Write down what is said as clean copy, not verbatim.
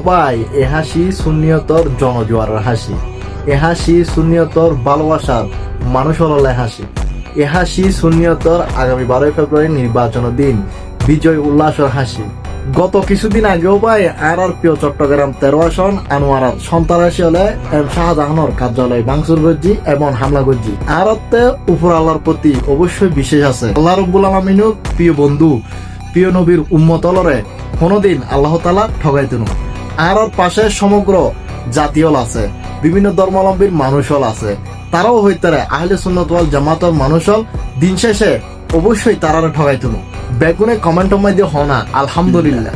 ভাই এ হাসি সুন্নিয়তর জনজোয়ারের হাসি, এ হাসি সুন্নিয়তর ভালোবাসার মানুষ হলে হাসি, এ হাসি সুন্নিয়তর আগামী 12 ফেব্রুয়ারি নির্বাচনের দিন বিজয় উল্লাসের হাসি। গত কিছুদিন আগেও ভাই আর প্রিয় চট্টগ্রাম 13 আসন আনোয়ারাত সন্ত্রাসী হলে এম শাহজাহানোর কার্যালয় ভাঙচুর গজ্জি এবং হামলা গজ্জি আরতে উপর আল্লাহর প্রতি অবশ্যই বিশেষ আছে। আল্লাহ রব্বুল আলামিনও প্রিয় বন্ধু প্রিয় নবীর উম্মতলরে কোনোদিন আল্লাহ তাআলা ঠগাইতেন। আর পাশে সমগ্র জাতীয়ল আছে, বিভিন্ন ধর্মাবলম্বীর মানুষল আছে, তারাও হইতারে আহলে সুন্নাত ওয়াল জামাতের মানুষল দিন শেষে অবশ্যই তারারে ঠগাইতেন। বেগুনে কমেন্ট মাই দিয়ে হনা আলহামদুলিল্লাহ।